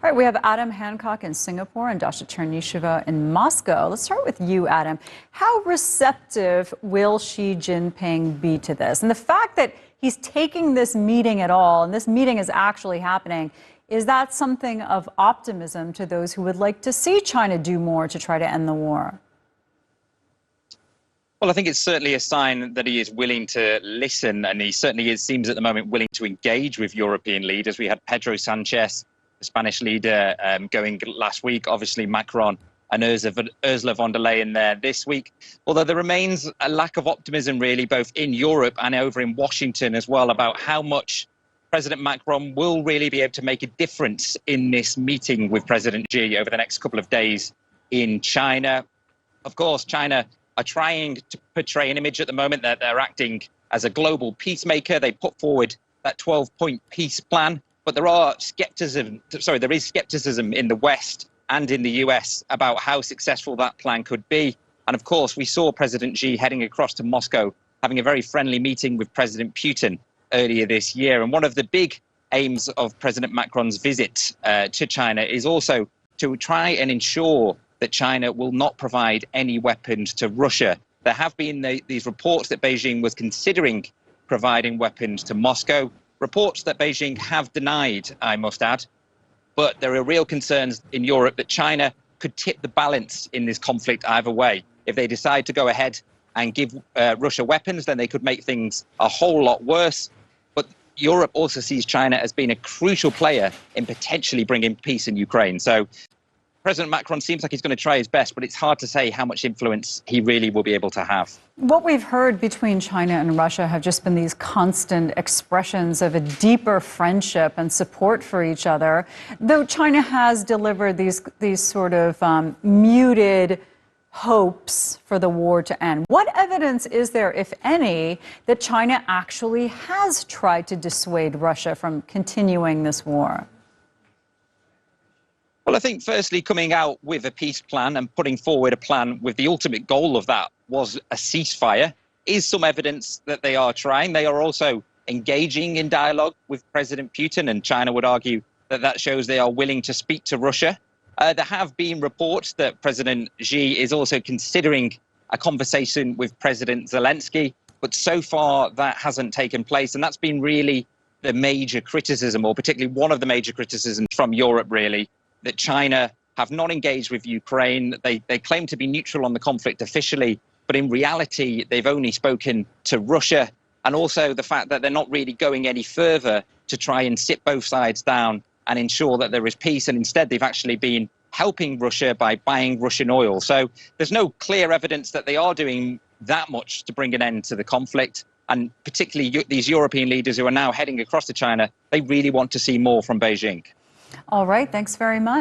All right, we have Adam Hancock in Singapore and Dasha Chernysheva in Moscow. Let's start with you, Adam. How receptive will Xi Jinping be to this? And the fact that he's taking this meeting at all, and this meeting is actually happening, is that something of optimism to those who would like to see China do more to try to end the war? Well, I think it's certainly a sign that he is willing to listen, and he certainly seems at the moment willing to engage with European leaders. We had Pedro Sanchez, the Spanish leader, going last week, obviously Macron and Ursula von der Leyen there this week. Although there remains a lack of optimism, really, both in Europe and over in Washington as well, about how much President Macron will really be able to make a difference in this meeting with President Xi over the next couple of days in China. Of course, China are trying to portray an image at the moment that they're acting as a global peacemaker. They put forward that 12-point peace plan, but there is skepticism in the West and in the US about how successful that plan could be. And of course, we saw President Xi heading across to Moscow, having a very friendly meeting with President Putin earlier this year. And one of the big aims of President Macron's visit to China is also to try and ensure that China will not provide any weapons to Russia. There have been these reports that Beijing was considering providing weapons to Moscow, reports that Beijing have denied, I must add. But there are real concerns in Europe that China could tip the balance in this conflict either way. If they decide to go ahead and give Russia weapons, then they could make things a whole lot worse. But Europe also sees China as being a crucial player in potentially bringing peace in Ukraine. So President Macron seems like he's going to try his best, but it's hard to say how much influence he really will be able to have. What we've heard between China and Russia have just been these constant expressions of a deeper friendship and support for each other, though China has delivered these sort of muted hopes for the war to end. What evidence is there, if any, that China actually has tried to dissuade Russia from continuing this war? Well, I think firstly, coming out with a peace plan and putting forward a plan with the ultimate goal of that was a ceasefire is some evidence that they are trying. They are also engaging in dialogue with President Putin, and China would argue that that shows they are willing to speak to Russia. There have been reports that President Xi is also considering a conversation with President Zelensky, but so far that hasn't taken place. And that's been really the major criticism, or particularly one of the major criticisms from Europe, really, that China have not engaged with Ukraine. They claim to be neutral on the conflict officially, but in reality, they've only spoken to Russia. And also the fact that they're not really going any further to try and sit both sides down and ensure that there is peace. And instead, they've actually been helping Russia by buying Russian oil. So there's no clear evidence that they are doing that much to bring an end to the conflict. And particularly these European leaders who are now heading across to China, they really want to see more from Beijing. All right, thanks very much.